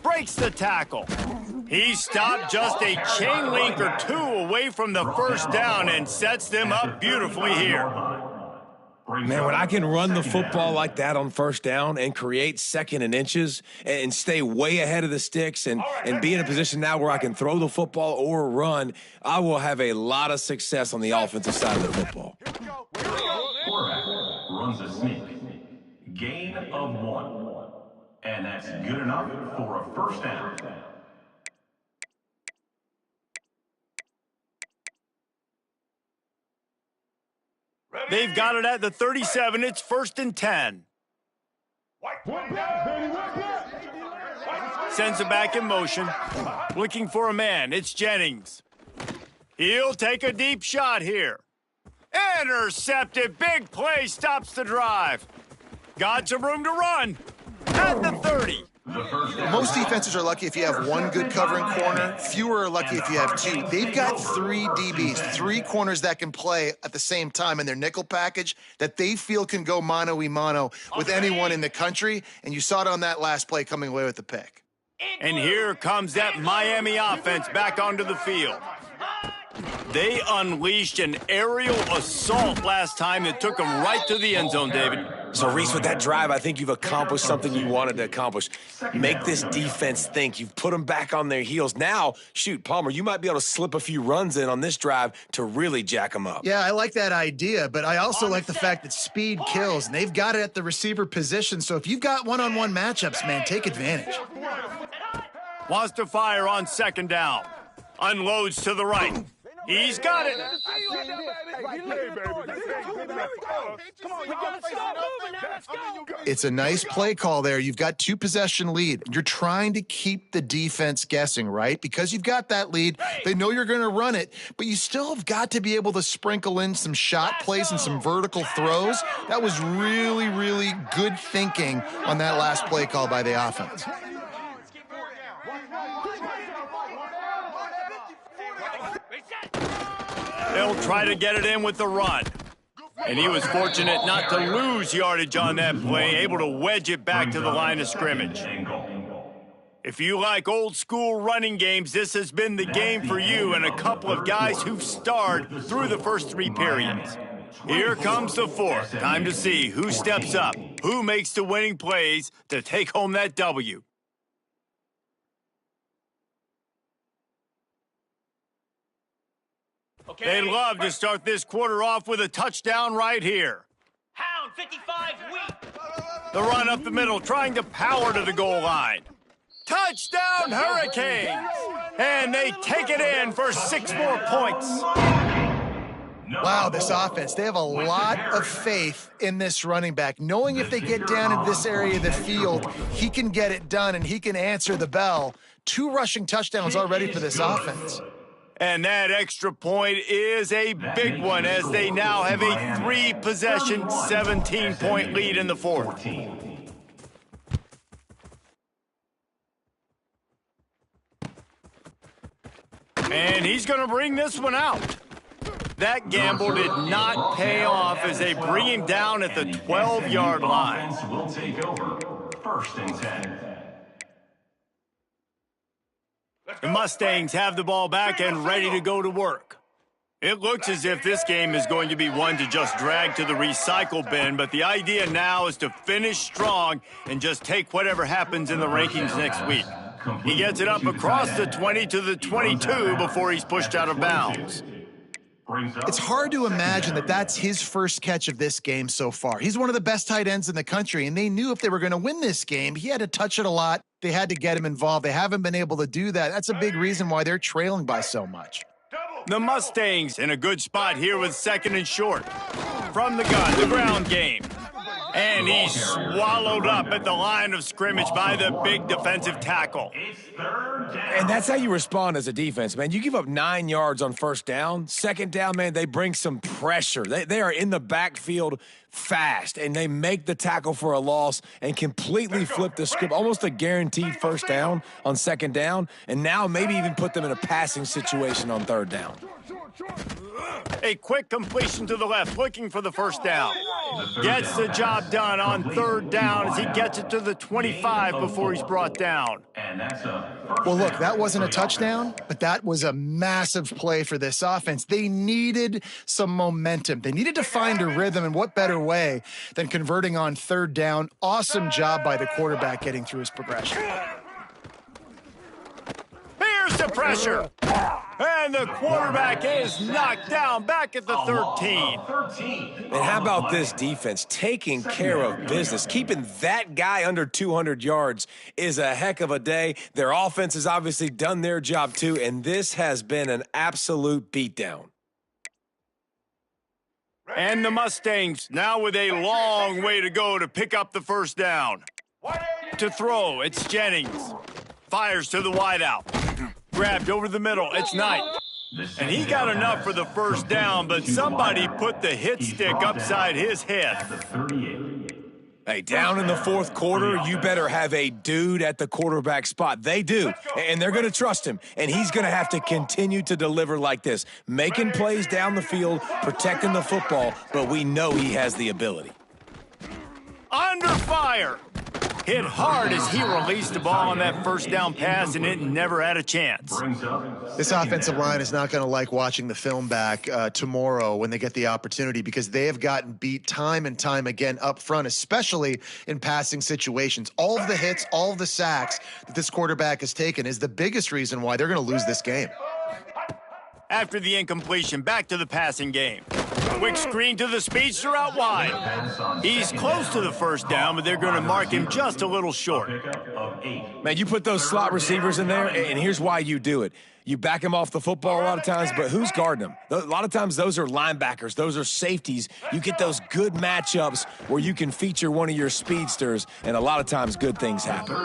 Breaks the tackle. He stopped just a chain link or two away from the first down and sets them up beautifully here. Man, when I can run the football like that on first down and create second and inches and stay way ahead of the sticks and be in a position now where I can throw the football or run, I will have a lot of success on the offensive side of the football. Quarterback runs a sneak. Gain of 1. And that's good enough for a first down. They've got it at the 37. It's 1st and 10. Sends it back in motion. Looking for a man. It's Jennings. He'll take a deep shot here. Intercepted. Big play. Stops the drive. Got some room to run. At the 30. Most defenses are lucky if you have one good covering corner. Fewer are lucky if you have two. They've got 3 DBs, 3 corners that can play at the same time in their nickel package that they feel can go mano-a-mano with anyone in the country. And you saw it on that last play coming away with the pick. And here comes that Miami offense back onto the field. They unleashed an aerial assault last time that took them right to the end zone, David. So, Reese, with that drive, I think you've accomplished something you wanted to accomplish. Make this defense think. You've put them back on their heels. Now, shoot, Palmer, you might be able to slip a few runs in on this drive to really jack them up. Yeah, I like that idea, but I also like the fact that speed kills, and they've got it at the receiver position. So if you've got one-on-one matchups, man, take advantage. Wants to fire on 2nd down. Unloads to the right. He's got it. It's a nice play call there. You've got 2-possession lead. You're trying to keep the defense guessing, right? Because you've got that lead. They know you're going to run it, but you still have got to be able to sprinkle in some shot plays and some vertical throws. That was really, really good thinking on that last play call by the offense. They'll try to get it in with the run. And he was fortunate not to lose yardage on that play, able to wedge it back to the line of scrimmage. If you like old school running games, this has been the game for you and a couple of guys who've starred through the first 3 periods. Here comes the fourth. Time to see who steps up, who makes the winning plays to take home that W. Okay. They'd love to start this quarter off with a touchdown right here. Hound 55 weak. The run up the middle, trying to power to the goal line. Touchdown, Hurricanes! And they take it in for 6 more points. Wow, this offense, they have a lot of faith in this running back, knowing if they get down in this area of the field, he can get it done and he can answer the bell. 2 rushing touchdowns already for this offense. And that extra point is a big one as they now have a 3-possession, 17-point lead in the fourth. And he's going to bring this one out. That gamble did not pay off as they bring him down at the 12-yard line. Will take over. 1st and 10. The Mustangs have the ball back and ready to go to work. It looks as if this game is going to be one to just drag to the recycle bin, but the idea now is to finish strong and just take whatever happens in the rankings next week. He gets it up across the 20 to the 22 before he's pushed out of bounds. It's hard to imagine that that's his first catch of this game so far. He's one of the best tight ends in the country, and they knew if they were going to win this game, he had to touch it a lot. They had to get him involved. They haven't been able to do that. That's a big reason why they're trailing by so much. The Mustangs in a good spot here with 2nd and short. From the gun, the ground game. And he's swallowed up at the line of scrimmage by the big defensive tackle. And that's how you respond as a defense, man. You give up 9 yards on 1st down. 2nd down, man, they bring some pressure. They are in the backfield fast, and they make the tackle for a loss and completely flip the script. Almost a guaranteed 1st down on 2nd down, and now maybe even put them in a passing situation on 3rd down. A quick completion to the left, looking for the 1st down. Gets the job done on 3rd down as he gets it to the 25 before he's brought down. Well, look, that wasn't a touchdown, but that was a massive play for this offense. They needed some momentum. They needed to find a rhythm, and what better way than converting on 3rd down. Awesome job by the quarterback getting through his progression. Here's the pressure. And the quarterback is knocked down back at the 13. And how about this defense taking care of business? Keeping that guy under 200 yards is a heck of a day. Their offense has obviously done their job too, and this has been an absolute beatdown. And the Mustangs now with a long way to go to pick up the 1st down. To throw, it's Jennings. Fires to the wideout. Grabbed over the middle, it's Knight. And he got enough for the 1st down, but somebody put the hit stick upside his head. Hey, down in the 4th quarter, you better have a dude at the quarterback spot. They do, and they're going to trust him, and he's going to have to continue to deliver like this, making plays down the field, protecting the football, but we know he has the ability. Under fire! Hit hard as he released the ball on that 1st down pass, and it never had a chance. This offensive line is not going to like watching the film back tomorrow when they get the opportunity, because they have gotten beat time and time again up front, especially in passing situations. All of the hits, all of the sacks that this quarterback has taken is the biggest reason why they're going to lose this game. After the incompletion, back to the passing game. Quick screen to the speedster out wide. He's close to the 1st down, but they're going to mark him just a little short. Man, you put those slot receivers in there, and here's why you do it. You back him off the football a lot of times, but who's guarding him? A lot of times those are linebackers. Those are safeties. You get those good matchups where you can feature one of your speedsters, and a lot of times good things happen.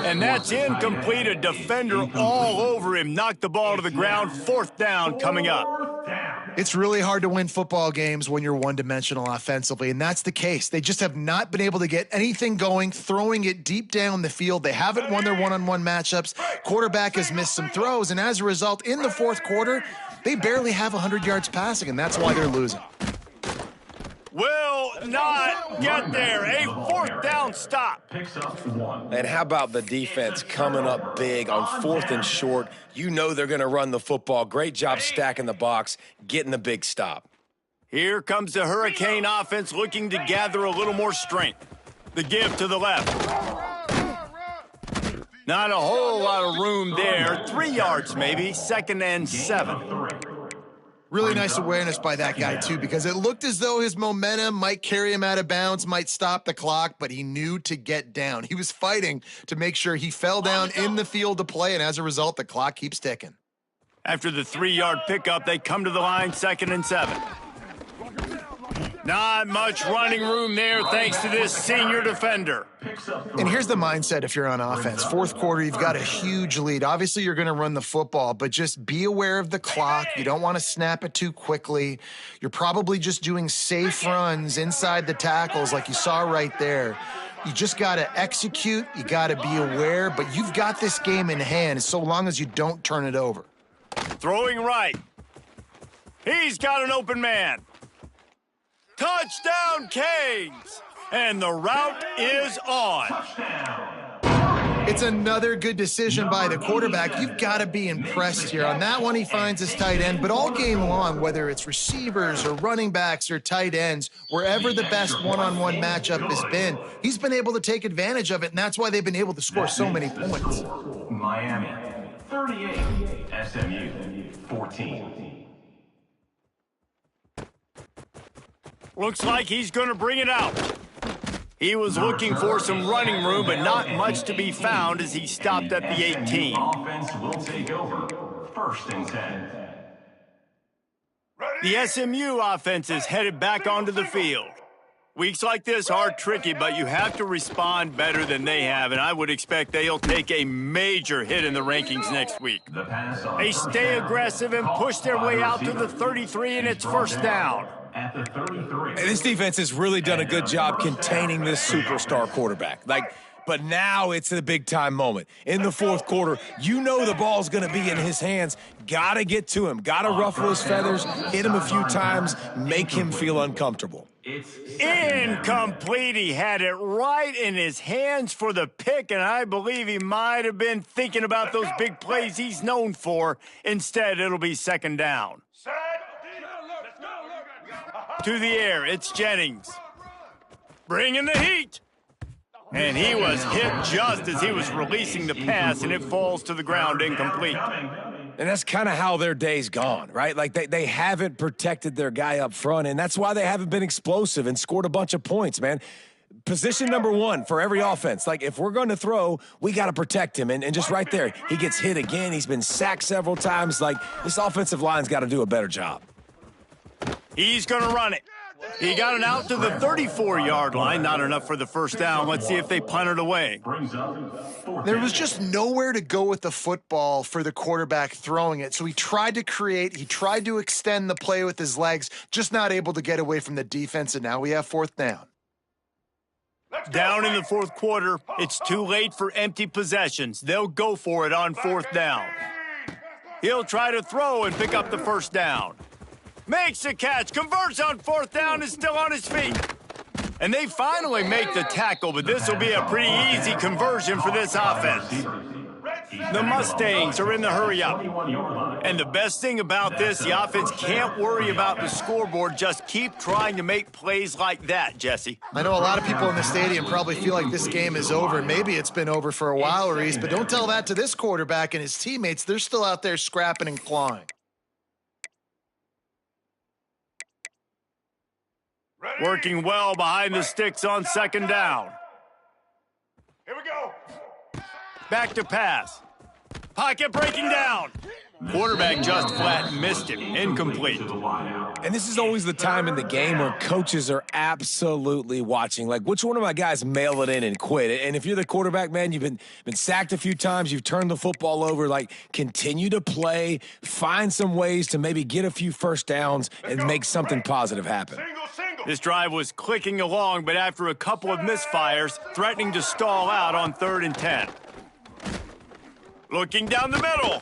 And that's incomplete. A defender all over him. Knocked the ball to the ground. 4th down coming up. It's really hard to win football games when you're one-dimensional offensively, and that's the case. They just have not been able to get anything going, throwing it deep down the field. They haven't won their one-on-one matchups. Quarterback has missed some throws, and as a result, in the 4th quarter, they barely have 100 yards passing, and that's why they're losing. will not get there. A fourth down stop. Picks up 1. And how about the defense coming up big on 4th and short? You know they're going to run the football. Great job stacking the box, getting the big stop. Here comes the Hurricane offense looking to gather a little more strength. The give to the left. Not a whole lot of room there. 3 yards maybe, 2nd and 7. Really nice awareness by that guy, too, because it looked as though his momentum might carry him out of bounds, might stop the clock, but he knew to get down. He was fighting to make sure he fell down in the field to play, and as a result, the clock keeps ticking. After the 3-yard pickup, they come to the line, 2nd and 7. Not much running room there thanks to this senior defender. And here's the mindset if you're on offense. 4th quarter, you've got a huge lead. Obviously, you're going to run the football, but just be aware of the clock. You don't want to snap it too quickly. You're probably just doing safe runs inside the tackles like you saw right there. You just got to execute. You got to be aware, but you've got this game in hand so long as you don't turn it over. Throwing right. He's got an open man. Touchdown, Canes! And the route is on. It's another good decision by the quarterback. You've got to be impressed here. On that one, he finds his tight end, but all game long, whether it's receivers or running backs or tight ends, wherever the best one-on-one matchup has been, he's been able to take advantage of it, and that's why they've been able to score so many points. Miami, 38. SMU, 14. Looks like he's going to bring it out. He was looking for some running room, but not much to be found as he stopped at the 18. Offense will take over. 1st and 10. The SMU offense is headed back onto the field. Weeks like this are tricky, but you have to respond better than they have, and I would expect they'll take a major hit in the rankings next week. They stay aggressive and push their way out to the 33, and it's 1st down. At the 33. This defense has really done a good job containing this superstar quarterback. But now it's a big-time moment. In the 4th quarter, you know the ball's going to be in his hands. Got to get to him. Got to ruffle his feathers, hit him a few times, make him feel uncomfortable. Incomplete. He had it right in his hands for the pick, and I believe he might have been thinking about those big plays he's known for. Instead, it'll be 2nd down. To the air, it's Jennings. Bringing the heat. And he was hit just as he was releasing the pass, and it falls to the ground incomplete. And that's kind of how their day's gone, right? Like they haven't protected their guy up front, and that's why they haven't been explosive and scored a bunch of points, man. Position number 1 for every offense. Like, if we're going to throw, we got to protect him. And just right there, he gets hit again. He's been sacked several times. Like, this offensive line's got to do a better job. He's going to run it. He got it out to the 34-yard line. Not enough for the 1st down. Let's see if they punt it away. There was just nowhere to go with the football for the quarterback throwing it. So he tried to create, he tried to extend the play with his legs, just not able to get away from the defense, and now we have 4th down. Down in the 4th quarter, it's too late for empty possessions. They'll go for it on 4th down. He'll try to throw and pick up the 1st down. Makes the catch, converts on 4th down, is still on his feet. And they finally make the tackle, but this will be a pretty easy conversion for this offense. The Mustangs are in the hurry-up. And the best thing about this, the offense can't worry about the scoreboard. Just keep trying to make plays like that, Jesse. I know a lot of people in the stadium probably feel like this game is over. Maybe it's been over for a while, Reese, but don't tell that to this quarterback and his teammates. They're still out there scrapping and clawing. Working well behind the sticks on 2nd down. Here we go. Back to pass. Pocket breaking down. Quarterback just flat missed him. Incomplete. And this is always the time in the game where coaches are absolutely watching. Like, which one of my guys mail it in and quit? And if you're the quarterback, man, you've been sacked a few times, you've turned the football over, like, continue to play, find some ways to maybe get a few 1st downs and make something positive happen. This drive was clicking along, but after a couple of misfires, threatening to stall out on 3rd and 10. Looking down the middle.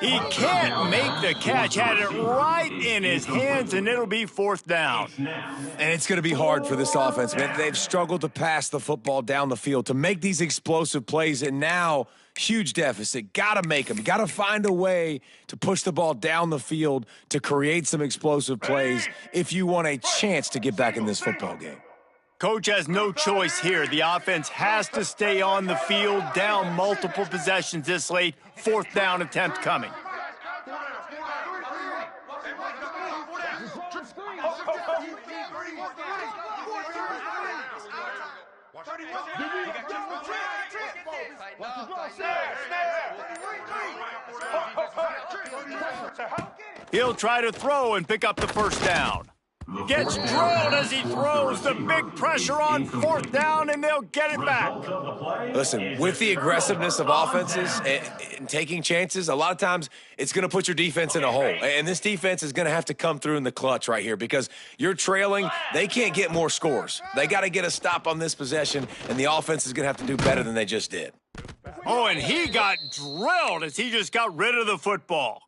He can't make the catch. Had it right in his hands, and it'll be 4th down. And it's going to be hard for this offense, man. They've struggled to pass the football down the field, to make these explosive plays, and now huge deficit. Got to make them. Got to find a way to push the ball down the field to create some explosive plays if you want a chance to get back in this football game. Coach has no choice here. The offense has to stay on the field, down multiple possessions this late. 4th down attempt coming. He'll try to throw and pick up the 1st down. Gets drilled as he throws. The big pressure on 4th down, and they'll get it back. Listen, with the aggressiveness of offenses and taking chances, a lot of times it's going to put your defense in a hole. And this defense is going to have to come through in the clutch right here because you're trailing. They can't get more scores. They got to get a stop on this possession, and the offense is going to have to do better than they just did. Oh, and he got drilled as he just got rid of the football.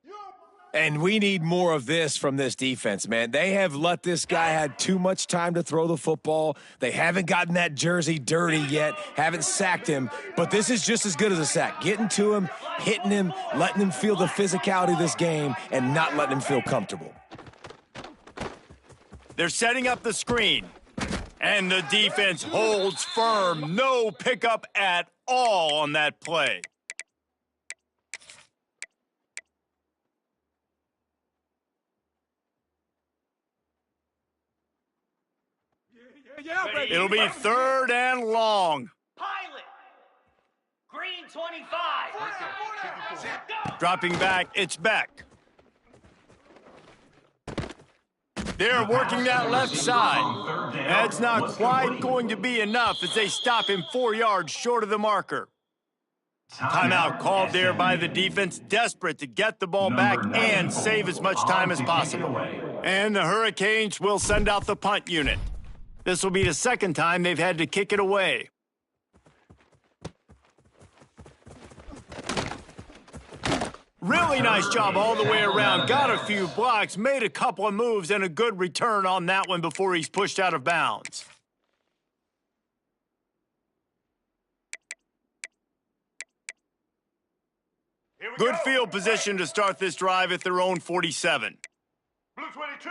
And we need more of this from this defense, man. They have let this guy have too much time to throw the football. They haven't gotten that jersey dirty yet, haven't sacked him. But this is just as good as a sack. Getting to him, hitting him, letting him feel the physicality of this game, and not letting him feel comfortable. They're setting up the screen. And the defense holds firm. No pickup at all on that play. It'll be 3rd and long. Pilot. Green 25. Dropping back, it's Beck. They're working that left side. That's not quite going to be enough as they stop him 4 yards short of the marker. Timeout called there by the defense, desperate to get the ball back and save as much time as possible. And the Hurricanes will send out the punt unit. This will be the 2nd time they've had to kick it away. Really nice job all the way around. Got a few blocks, made a couple of moves, and a good return on that one before he's pushed out of bounds. Good field position to start this drive at their own 47. Blue 22.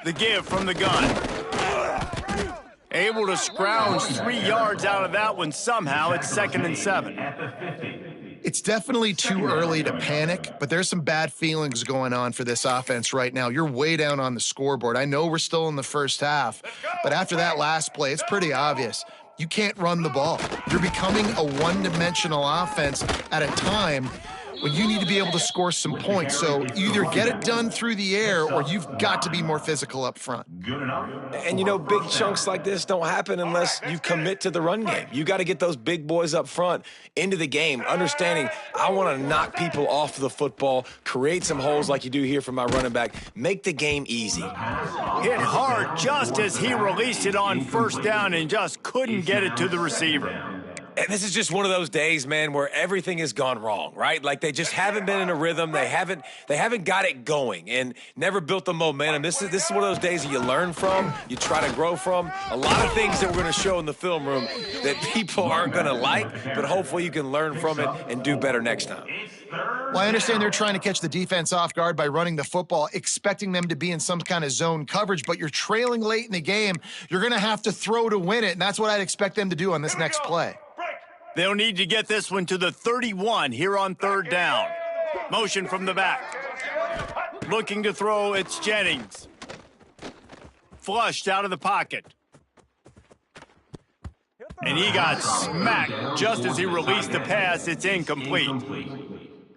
The give from the gun. Able to scrounge 3 yards out of that one somehow. It's 2nd and 7. It's definitely too early to panic, but there's some bad feelings going on for this offense right now. You're way down on the scoreboard. I know we're still in the 1st half, but after that last play, it's pretty obvious. You can't run the ball. You're becoming a one-dimensional offense at a time when you need to be able to score some points. So either get it done through the air or you've got to be more physical up front. And, you know, big chunks like this don't happen unless you commit to the run game. You got to get those big boys up front into the game, understanding I want to knock people off the football, create some holes like you do here for my running back, make the game easy. Hit hard just as he released it on 1st down and just couldn't get it to the receiver. And this is just one of those days, man, where everything has gone wrong, right? Like they just haven't been in a rhythm. They haven't got it going and never built the momentum. This is one of those days that you learn from, you try to grow from. A lot of things that we're going to show in the film room that people aren't going to like, but hopefully you can learn from it and do better next time. Well, I understand they're trying to catch the defense off guard by running the football, expecting them to be in some kind of zone coverage, but you're trailing late in the game. You're going to have to throw to win it, and that's what I'd expect them to do on this next play. They'll need to get this one to the 31 here on 3rd down. Motion from the back. Looking to throw, it's Jennings. Flushed out of the pocket. And he got smacked just as he released the pass. It's incomplete.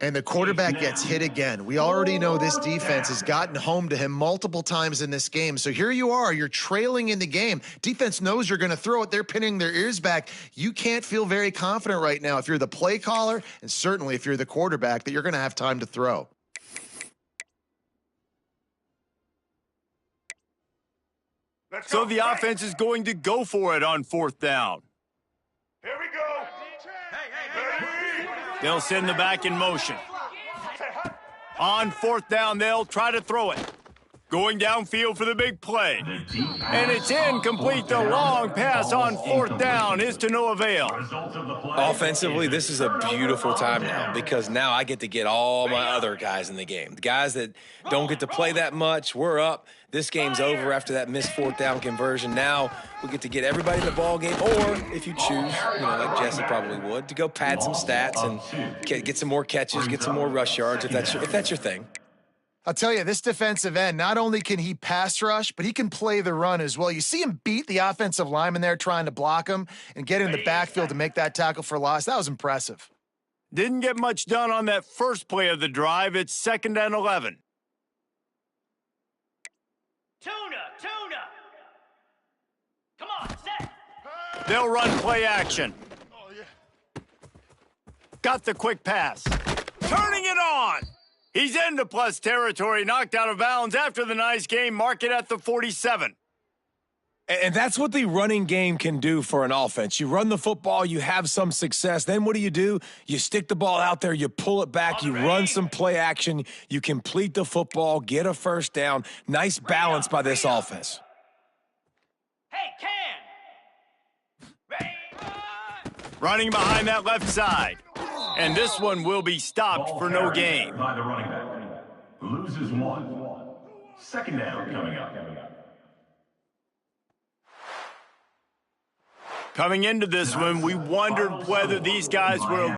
And the quarterback gets hit again. We already know this defense has gotten home to him multiple times in this game. So here you are, you're trailing in the game. Defense knows you're going to throw it. They're pinning their ears back. You can't feel very confident right now if you're the play caller, and certainly if you're the quarterback, that you're going to have time to throw. So the offense is going to go for it on 4th down. Here we go. Hey. They'll send the back in motion. On fourth down, they'll try to throw it. Going downfield for the big play. And it's incomplete. The long pass on fourth down is to no avail. Offensively, this is a beautiful time now because now I get to get all my other guys in the game. The guys that don't get to play that much, we're up. This game's over after that missed fourth down conversion. Now we get to get everybody in the ball game, or if you choose, like Jesse probably would, to go pad some stats and get some more catches, get some more rush yards if that's your thing. I'll tell you, this defensive end, not only can he pass rush, but he can play the run as well. You see him beat the offensive lineman there trying to block him and get in the backfield to make that tackle for loss. That was impressive. Didn't get much done on that first play of the drive. It's 2nd and 11. Tuna. Come on, set. They'll run play action. Got the quick pass. Turning it on. He's into plus territory, knocked out of bounds after the nice game. Mark it at the 47. And that's what the running game can do for an offense. You run the football, you have some success. Then what do? You stick the ball out there, you pull it back, you run some play action, you complete the football, get a first down. Nice balance by this offense. Hey, Can. Running behind that left side. And this one will be stopped for no gain. By the running back. Loses 1. 2nd down coming up. Coming into this one, we wondered whether these guys were